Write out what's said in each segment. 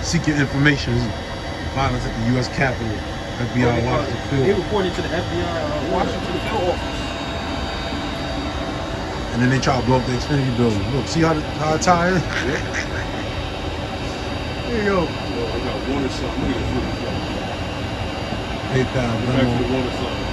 Secret information. Violence at the U.S. Capitol. FBI Washington field. They reported to the FBI Washington field office. And then they try to blow up the Xfinity building. Look, see how it tie in? Yeah. There you go. I got one or something. Look at this. PayPal, Back to the one or something.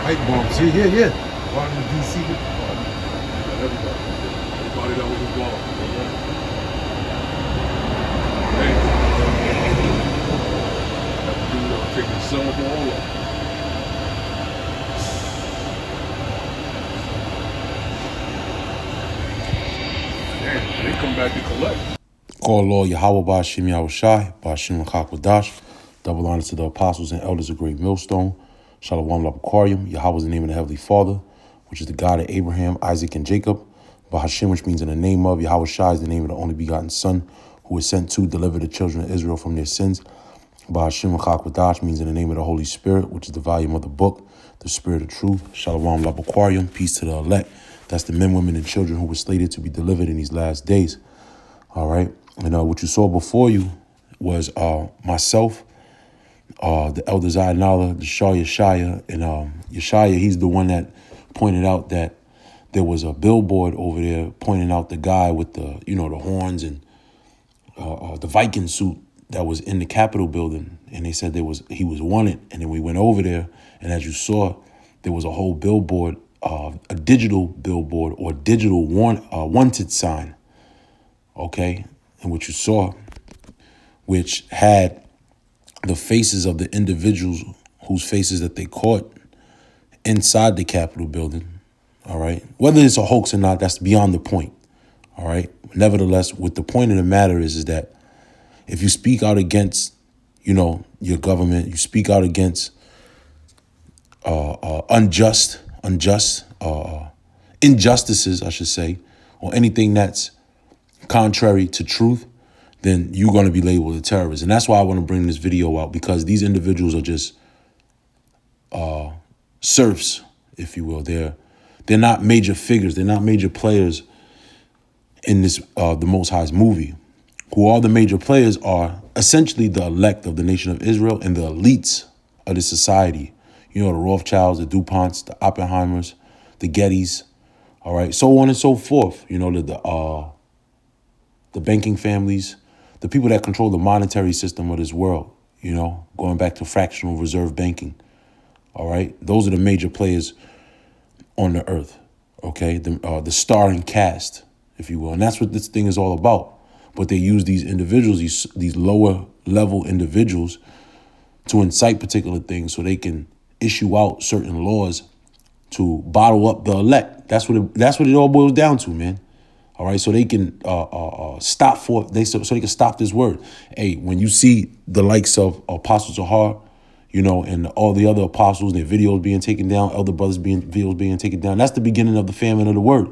Light bulbs. Yeah. Washington, D.C. Everybody that was involved. Taking some of all of Damn, they come back to collect. Call Lord Yahweh Ba'Shem Yahushai, Ba'Shem L'Chakwadash. Double honor to the apostles and elders of Great Millstone. Shalom Labakarium. Yahweh is the name of the Heavenly Father, which is the God of Abraham, Isaac, and Jacob. Ba'Shem, which means in the name of. Yahweh Shai is the name of the only begotten Son, who was sent to deliver the children of Israel from their sins. Ba'Shem L'Chakwadash means in the name of the Holy Spirit, which is the volume of the book, the Spirit of Truth. Shalom Labakarium. Peace to the elect. That's the men, women, and children who were slated to be delivered in these last days. All right. And what you saw before you was myself, the Elder Zayanala, the Shah Yeshaya, and Yeshaya, he's the one that pointed out that there was a billboard over there pointing out the guy with the, the horns and the Viking suit that was in the Capitol building. And they said he was wanted. And then we went over there, and as you saw, there was a whole billboard, a digital billboard or digital wanted sign. Okay. And what you saw, which had the faces of the individuals whose faces that they caught inside the Capitol building. All right. Whether it's a hoax or not, that's beyond the point. All right. Nevertheless, what the point of the matter is that if you speak out against, your government, you speak out against injustices, I should say, or anything that's contrary to truth, then you're going to be labeled a terrorist. And that's why I want to bring this video out, because these individuals are just serfs, if you will. They're not major figures. They're not major players in this the Most High's movie. Who are the major players are essentially the elect of the nation of Israel and the elites of the society. The Rothschilds, the DuPonts, the Oppenheimers, the Gettys, all right, so on and so forth. The banking families, the people that control the monetary system of this world, going back to fractional reserve banking. All right. Those are the major players on the earth. OK, the starring cast, if you will. And that's what this thing is all about. But they use these individuals, these lower level individuals, to incite particular things so they can issue out certain laws to bottle up the elect. That's what it all boils down to, man. All right, so they can stop they can stop this word. Hey, when you see the likes of Apostle Zahar, and all the other apostles, their videos being taken down, elder brothers videos being taken down, that's the beginning of the famine of the word.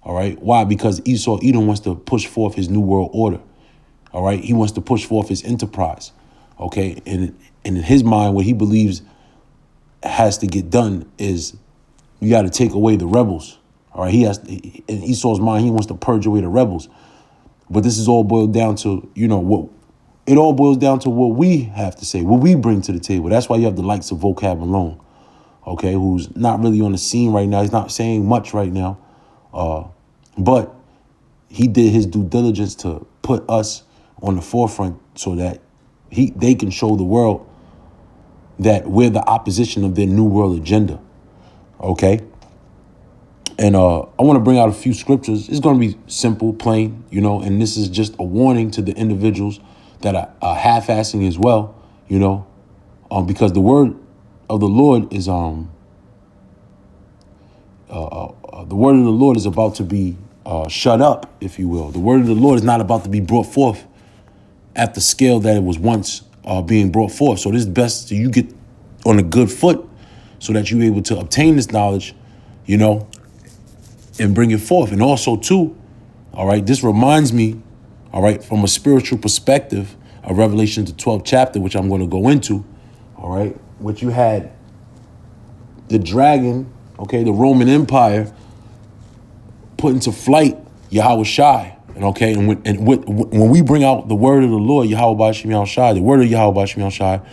All right, why? Because Edom wants to push forth his new world order. All right, he wants to push forth his enterprise. Okay, and in his mind, what he believes has to get done is you got to take away the rebels. All right, in Esau's mind, he wants to purge away the rebels. But this is all boiled down to, it all boils down to what we have to say, what we bring to the table. That's why you have the likes of Vocab Malone, okay, who's not really on the scene right now. He's not saying much right now. But he did his due diligence to put us on the forefront so that they can show the world that we're the opposition of their new world agenda. Okay. And I want to bring out a few scriptures. It's going to be simple, plain, and this is just a warning to the individuals that are half-assing as well, because the word of the Lord is the word of the Lord is about to be shut up, if you will. The word of the Lord is not about to be brought forth at the scale that it was once being brought forth. So this is best so you get on a good foot so that you're able to obtain this knowledge, and bring it forth. And also too, all right, this reminds me, all right, from a spiritual perspective of Revelation, the 12th chapter, which I'm going to go into, all right, which you had the dragon, okay, the Roman Empire, put into flight Yahweh Shai. And okay, when we bring out the word of the Lord, Yahweh Bashim Yahushai, the word of Yahweh Bashim Yahushai,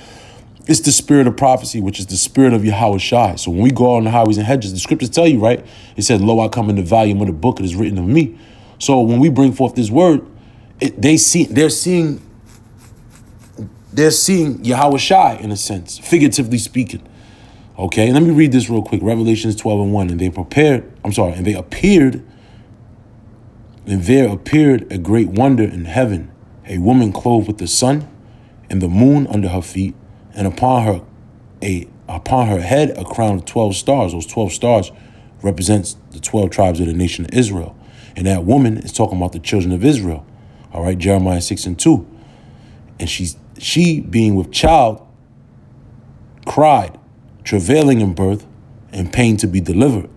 it's the spirit of prophecy, which is the spirit of Yahweh Shai. So when we go out on the highways and hedges, the scriptures tell you, right? It said, "Lo, I come in the volume of the book that is written of me." So when we bring forth this word, they're seeing Yahweh Shai in a sense, figuratively speaking. Okay, let me read this real quick. Revelations 12:1. And there appeared a great wonder in heaven, a woman clothed with the sun and the moon under her feet, and upon her head a crown of 12 stars. Those 12 stars represents the 12 tribes of the nation of Israel. And that woman is talking about the children of Israel. All right, Jeremiah 6:2. And she being with child cried, travailing in birth and pain to be delivered.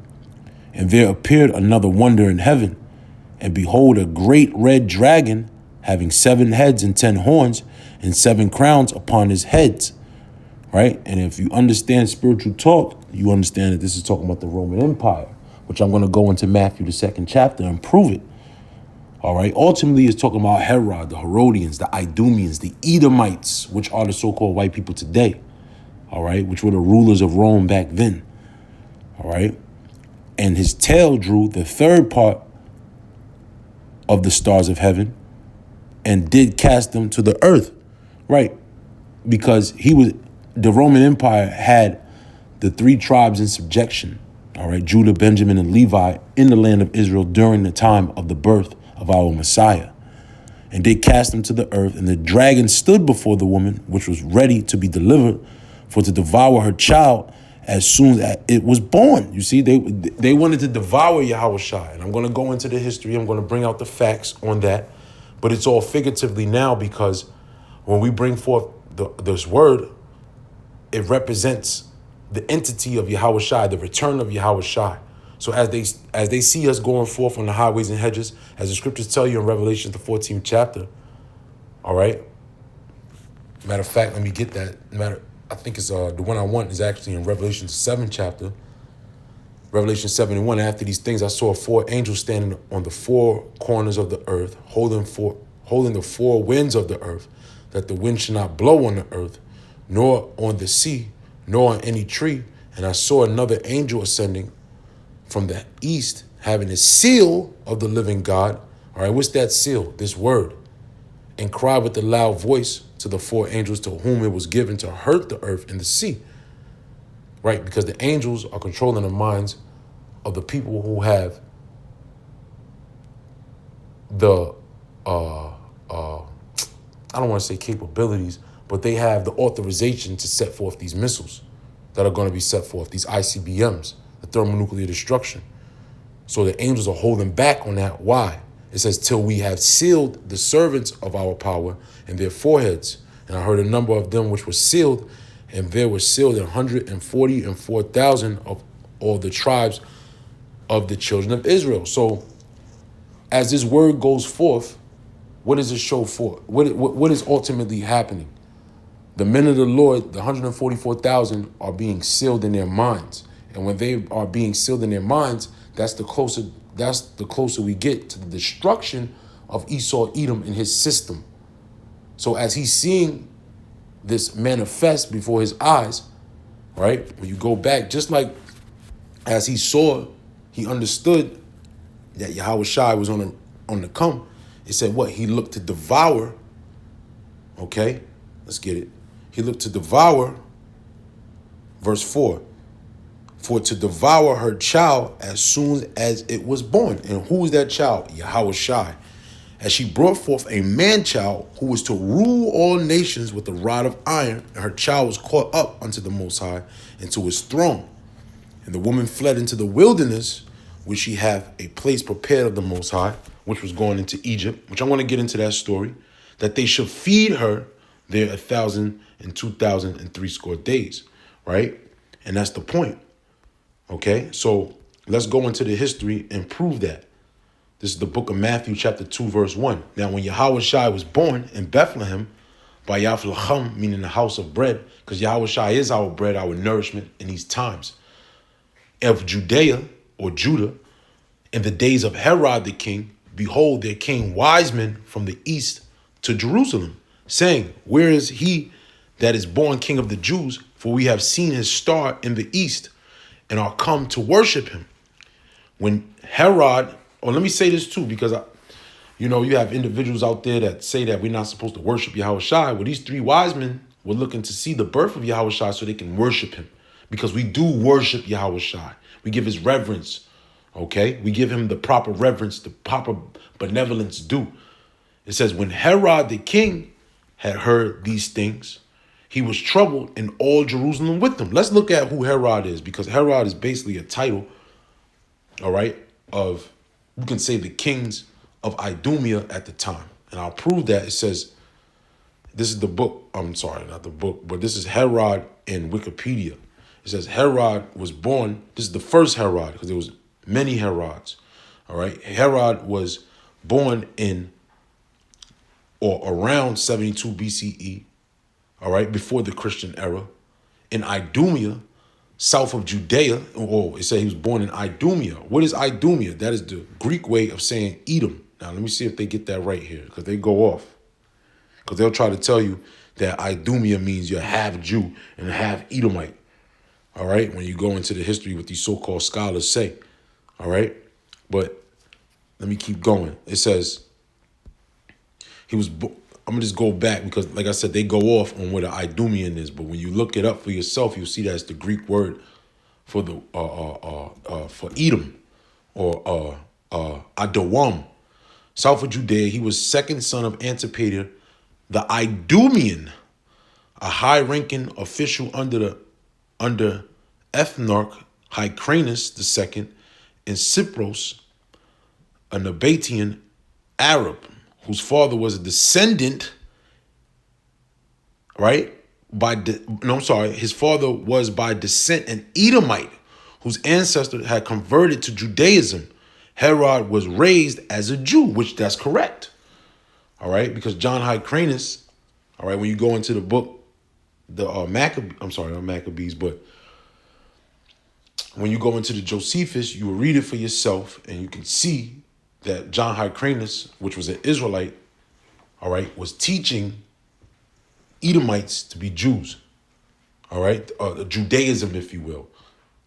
And there appeared another wonder in heaven, and behold, a great red dragon, having 7 heads and 10 horns, and 7 crowns upon his heads. Right? And if you understand spiritual talk, you understand that this is talking about the Roman Empire, which I'm going to go into Matthew, the 2nd chapter, and prove it. All right? Ultimately, it's talking about Herod, the Herodians, the Idumeans, the Edomites, which are the so-called white people today. All right? Which were the rulers of Rome back then. All right? And his tail drew the 3rd part of the stars of heaven and did cast them to the earth, right? Because the Roman Empire had the 3 tribes in subjection, all right, Judah, Benjamin, and Levi in the land of Israel during the time of the birth of our Messiah. And they cast them to the earth, and the dragon stood before the woman, which was ready to be delivered, for to devour her child as soon as it was born. You see, they wanted to devour Yahweh Shai. And I'm going to go into the history. I'm going to bring out the facts on that. But it's all figuratively now, because when we bring forth this word, it represents the entity of Yahweh Shai, the return of Yahweh Shai. So as they see us going forth on the highways and hedges, as the scriptures tell you in Revelation, the 14th chapter, all right? Matter of fact, let me get that. I think it's the one I want is actually in Revelation, the 7th chapter. Revelation 7:1. After these things, I saw 4 angels standing on the 4 corners of the earth, holding the 4 winds of the earth, that the wind should not blow on the earth, nor on the sea, nor on any tree. And I saw another angel ascending from the east, having a seal of the living God. All right, what's that seal? This word. And cried with a loud voice to the 4 angels to whom it was given to hurt the earth and the sea. Right, because the angels are controlling the minds of the people who have the, I don't want to say capabilities, but they have the authorization to set forth these missiles that are going to be set forth, these ICBMs, the thermonuclear destruction. So the angels are holding back on that. Why? It says, till we have sealed the servants of our power in their foreheads. And I heard a number of them which were sealed, and there were sealed 144,000 of all the tribes of the children of Israel. So as this word goes forth, what does it show for? What is ultimately happening? The men of the Lord, the 144,000, are being sealed in their minds. And when they are being sealed in their minds, that's the closer we get to the destruction of Esau, Edom, and his system. So as he's seeing this manifest before his eyes, right? When you go back, just like as he saw, he understood that Yahweh Shai was on the come. It said what? He looked to devour. Okay, let's get it. He looked to devour, verse 4. For to devour her child as soon as it was born. And who is that child? Yahweh Shai. As she brought forth a man-child who was to rule all nations with a rod of iron, and her child was caught up unto the Most High, into his throne. And the woman fled into the wilderness, where she hath a place prepared of the Most High, which was going into Egypt, which I want to get into that story, that they should feed her there 1,000 and 2,000 and 60 days, right? And that's the point. Okay, so let's go into the history and prove that. This is the book of Matthew, chapter 2, verse 1. Now, when Yahushua was born in Bethlehem, by Yaflacham, meaning the house of bread, because Yahushua is our bread, our nourishment in these times, of Judea, or Judah, in the days of Herod the king, behold, there came wise men from the east to Jerusalem, saying, where is he that is born king of the Jews? For we have seen his star in the east and are come to worship him. When Herod, or let me say this too, because you have individuals out there that say that we're not supposed to worship Yahushua. Well, these three wise men were looking to see the birth of Yahushua so they can worship him, because we do worship Yahushua. We give his reverence, okay? We give him the proper reverence, the proper benevolence due. It says, when Herod the king had heard these things, he was troubled, and all Jerusalem with him. Let's look at who Herod is, because Herod is basically a title, all right, of, you can say, the kings of Idumea at the time. And I'll prove that. It says, this is the book, I'm sorry, not the book, but this is Herod in Wikipedia. It says Herod was born, this is the first Herod, because there was many Herods, all right? Herod was born in, or around 72 BCE, all right, before the Christian era, in Idumea, south of Judea. Oh, it said he was born in Idumea. What is Idumea? That is the Greek way of saying Edom. Now, let me see if they get that right here, because they go off. Because they'll try to tell you that Idumea means you're half Jew and half Edomite. All right, when you go into the history, what these so-called scholars say. All right, but let me keep going. It says he was. I'm gonna just go back, because, like I said, they go off on what an Idumean is. But when you look it up for yourself, you'll see that it's the Greek word for the for Edom, or Adawam, south of Judea. He was second son of Antipater, the Idumean, a high-ranking official under Ethnarch Hyrcanus II, and Cypros, a Nabatean Arab, whose father was a descendant, right? His father was by descent an Edomite, whose ancestor had converted to Judaism. Herod was raised as a Jew, which that's correct. All right, because John Hyrcanus, all right, when you go into the book, the Maccabees, but when you go into the Josephus, you will read it for yourself, and you can see that John Hyrcanus, which was an Israelite, all right, was teaching Edomites to be Jews, all right, Judaism, if you will,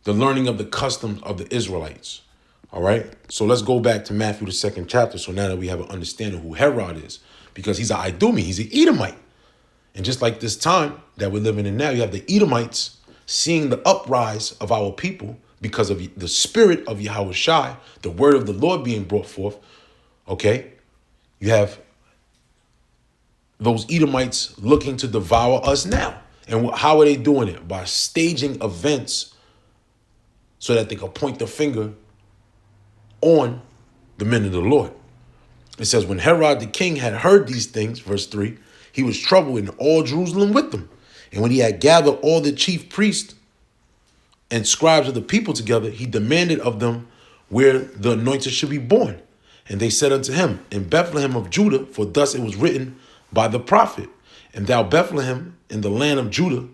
the learning of the customs of the Israelites, all right. So let's go back to Matthew, the 2nd chapter. So now that we have an understanding who Herod is, because he's an Idumean, he's an Edomite. And just like this time that we're living in now, you have the Edomites seeing the uprise of our people because of the spirit of Yahushua, the word of the Lord being brought forth, okay? You have those Edomites looking to devour us now. And how are they doing it? By staging events so that they can point the finger on the men of the Lord. It says, when Herod the king had heard these things, verse 3, he was troubled, and all Jerusalem with them. And when he had gathered all the chief priests and scribes of the people together, he demanded of them where the anointed should be born. And they said unto him, in Bethlehem of Judah, for thus it was written by the prophet, and thou Bethlehem in the land of Judah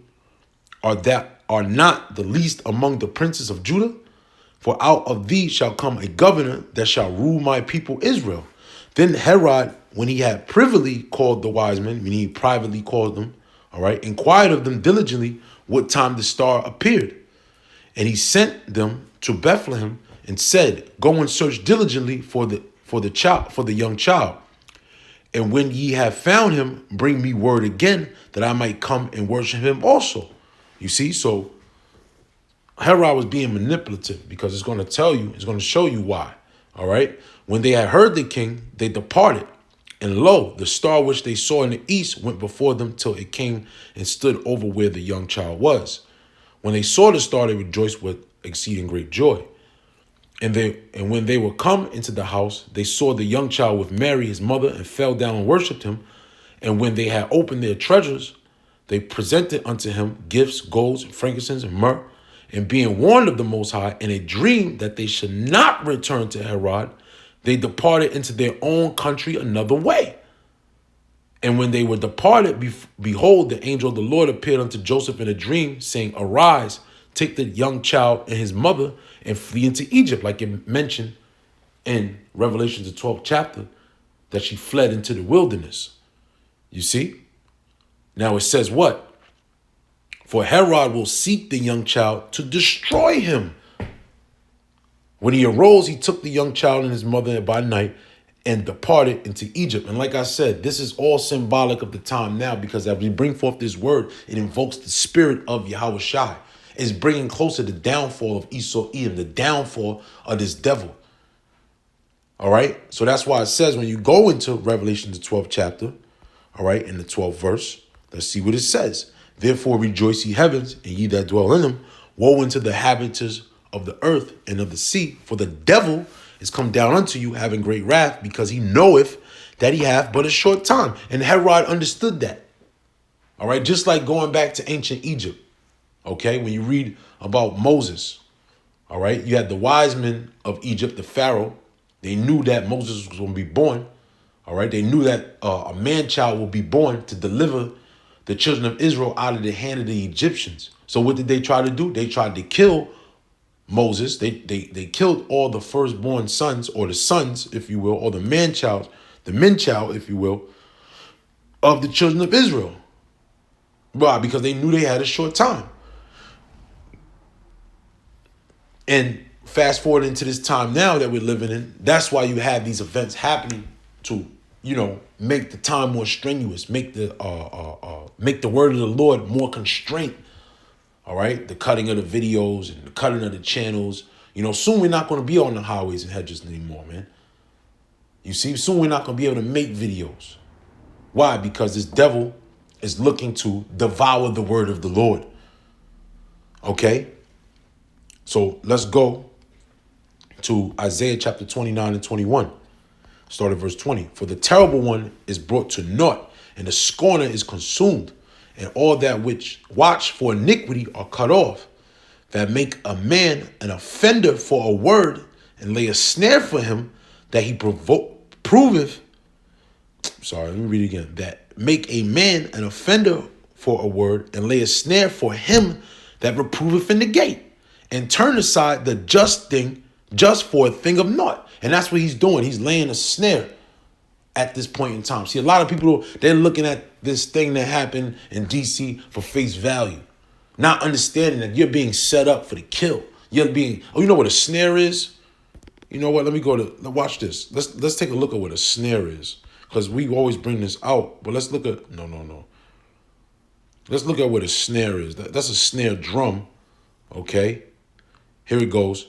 are not the least among the princes of Judah, for out of thee shall come a governor that shall rule my people Israel. Then Herod, when he had privily called the wise men, meaning he privately called them, all right, inquired of them diligently what time the star appeared. And he sent them to Bethlehem and said, go and search diligently for the young child. And when ye have found him, bring me word again, that I might come and worship him also. You see, so Herod was being manipulative, because it's going to tell you, it's going to show you why. All right. When they had heard the king, they departed. And lo, the star which they saw in the east went before them till it came and stood over where the young child was. When they saw the star, they rejoiced with exceeding great joy. And when they were come into the house, they saw the young child with Mary, his mother, and fell down and worshipped him. And when they had opened their treasures, they presented unto him gifts, golds, frankincense, and myrrh. And being warned of the Most High in a dream that they should not return to Herod, they departed into their own country another way. And when they were departed, behold, the angel of the Lord appeared unto Joseph in a dream, saying, Arise, take the young child and his mother and flee into Egypt, like it mentioned in Revelation, the 12th chapter, that she fled into the wilderness. You see? Now it says what? For Herod will seek the young child to destroy him. When he arose, he took the young child and his mother by night and departed into Egypt. And like I said, this is all symbolic of the time now, because as we bring forth this word, it invokes the spirit of Yahweh Shai. It's bringing closer the downfall of Esau Edom, the downfall of this devil. All right. So that's why it says when you go into Revelation, the 12th chapter, all right, in the 12th verse, let's see what it says. Therefore rejoice ye heavens, and ye that dwell in them. Woe unto the habitants of the earth and of the sea, for the devil is come down unto you, having great wrath, because he knoweth that he hath but a short time. And Herod understood that. All right, just like going back to ancient Egypt. Okay, when you read about Moses, all right, you had the wise men of Egypt, the Pharaoh. They knew that Moses was going to be born. All right, they knew that a man-child will be born to deliver the children of Israel out of the hand of the Egyptians. So what did they try to do? They tried to kill Moses. They killed all the firstborn sons, or the sons, if you will, or the man-child, if you will, of the children of Israel. Why? Because they knew they had a short time. And fast forward into this time now that we're living in, that's why you have these events happening to, make the time more strenuous, make the word of the Lord more constraint. All right, the cutting of the videos and the cutting of the channels. Soon we're not going to be on the highways and hedges anymore, man. You see, soon we're not going to be able to make videos. Why? Because this devil is looking to devour the word of the Lord. Okay? So let's go to Isaiah chapter 29 and 21. Start at verse 20. For the terrible one is brought to naught, and the scorner is consumed, and all that which watch for iniquity are cut off, that make a man an offender for a word, and lay a snare for him that he proveth. Sorry, let me read it again. That make a man an offender for a word, and lay a snare for him that reproveth in the gate, and turn aside the just thing just for a thing of naught. And that's what he's doing. He's laying a snare at this point in time. See, a lot of people, they're looking at this thing that happened in DC for face value, not understanding that you're being set up for the kill. You're being, you know what a snare is? You know what? Let me watch this. Let's take a look at what a snare is, because we always bring this out. But let's look at, no. Let's look at what a snare is. That's a snare drum. Okay. Here it goes.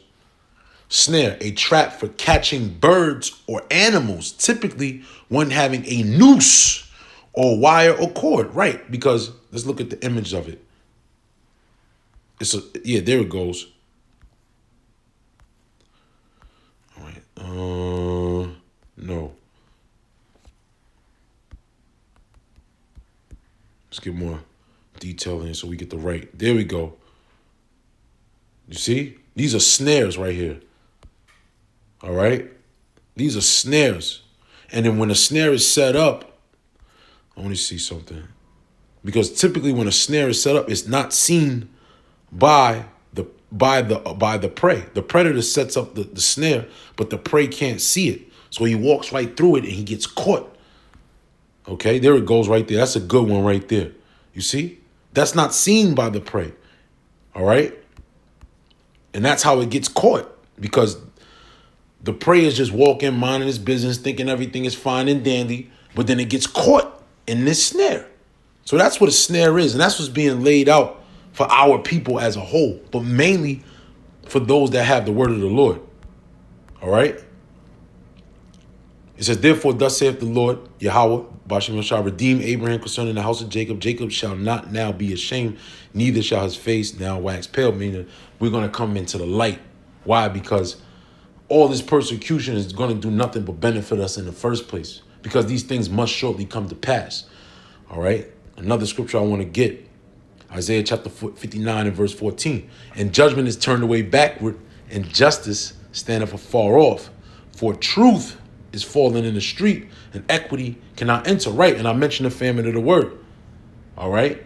Snare, a trap for catching birds or animals, typically one having a noose or wire or cord, right? Because let's look at the image of it. There it goes. All right. No. Let's get more detail in so we get the right. There we go. You see? These are snares right here. All right? These are snares. And then when a snare is set up, I want to see something. Because typically when a snare is set up, it's not seen by the prey. The predator sets up the snare, but the prey can't see it. So he walks right through it and he gets caught. Okay, there it goes right there. That's a good one right there. You see? That's not seen by the prey. All right? And that's how it gets caught, because the prey is just walking, minding his business, thinking everything is fine and dandy, but then it gets caught in this snare. So that's what a snare is, and that's what's being laid out for our people as a whole, but mainly for those that have the word of the Lord. All right? It says, therefore, thus saith the Lord, Yahweh, Bashem shall redeem Abraham concerning the house of Jacob. Jacob shall not now be ashamed, neither shall his face now wax pale, meaning we're going to come into the light. Why? Because all this persecution is going to do nothing but benefit us in the first place, because these things must shortly come to pass. All right. Another scripture I want to get, Isaiah chapter 59 and verse 14. And judgment is turned away backward, and justice standeth afar off. For truth is fallen in the street, and equity cannot enter. Right, and I mentioned the famine of the word. All right?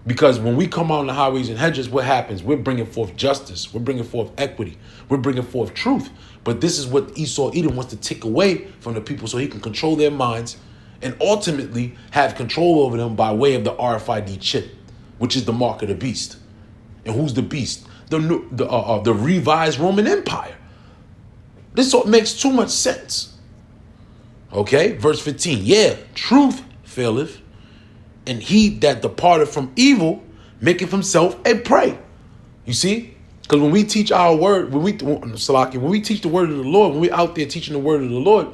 Because when we come out on the highways and hedges, what happens? We're bringing forth justice. We're bringing forth equity. We're bringing forth truth. But this is what Esau Edom wants to take away from the people so he can control their minds and ultimately have control over them by way of the RFID chip, which is the mark of the beast. And who's the beast? The revised Roman Empire. This makes too much sense. Okay, verse 15. Yeah, truth faileth, and he that departed from evil maketh himself a prey. You see? Because when we teach our word, when we teach the word of the Lord, when we're out there teaching the word of the Lord,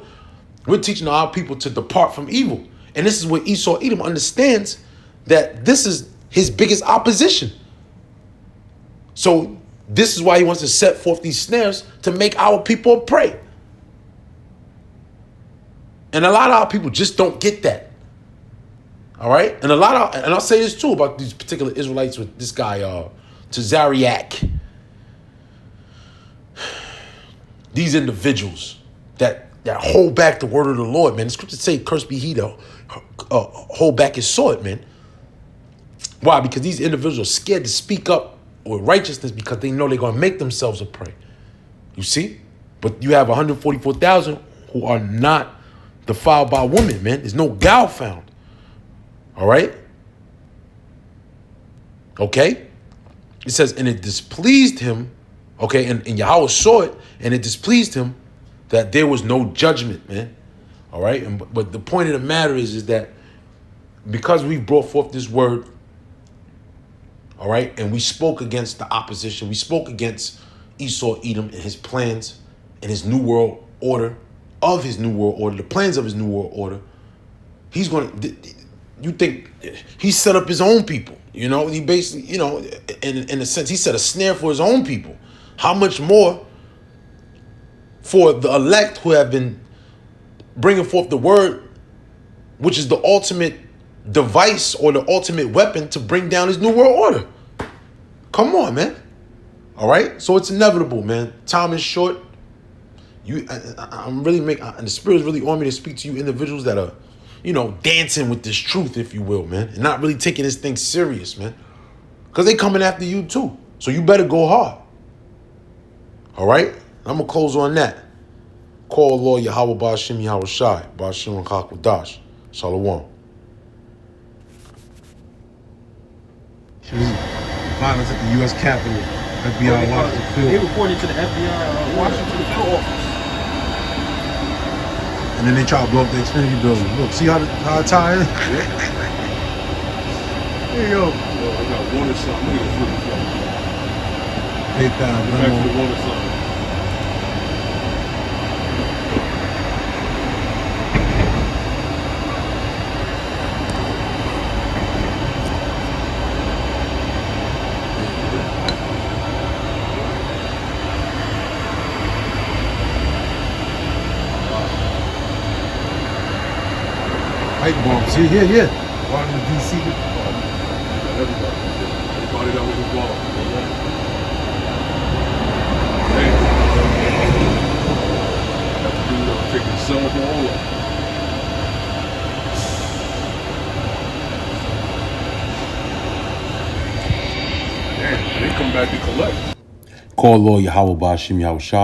we're teaching our people to depart from evil. And this is what Esau Edom understands, that this is his biggest opposition. So this is why he wants to set forth these snares to make our people a prey. And a lot of our people just don't get that. All right? And I'll say this too about these particular Israelites with this guy, Tazariak. These individuals that hold back the word of the Lord, man. The scriptures say, cursed be he that hold back his sword, man. Why? Because these individuals are scared to speak up with righteousness because they know they're going to make themselves a prey. You see? But you have 144,000 who are not defiled by women, man. There's no gal found. All right? Okay? It says, and it displeased him, okay, and Yahweh saw it, and it displeased him that there was no judgment, man. All right? But the point of the matter is that because we've brought forth this word, all right, and we spoke against the opposition, we spoke against Esau Edom and his plans and his new world order, the plans of his new world order, he's going to, you think he set up his own people, you know, he basically, you know, in a sense, he set a snare for his own people. How much more for the elect who have been bringing forth the word, which is the ultimate device or the ultimate weapon to bring down his new world order. Come on, man. All right. So it's inevitable, man. Time is short. I'm really and the Spirit is really on me to speak to you individuals that are, you know, dancing with this truth, if you will, man, and not really taking this thing serious, man, because they coming after you too. So you better go hard. All right. I'm gonna close on that. Call Lord Yahweh Ba'Shem Yahweh Shai Ba'Shem Chakwadash. Shalom. Violence at the U.S. Capitol, FBI Washington field. They reported to the FBI Washington field office. And then they try to blow up the Xfinity building. Look, see how it tie in? There you go. Yo, I got one or something. Look at this really PayPal, back to Venmo. the one or something. Pipe bombs. Yeah. Washington, D.C. Everybody that was involved. Damn. Taking some of all of Damn, they come back to collect. Call Lord Yahweh Ba'Shem Yahweh Shai.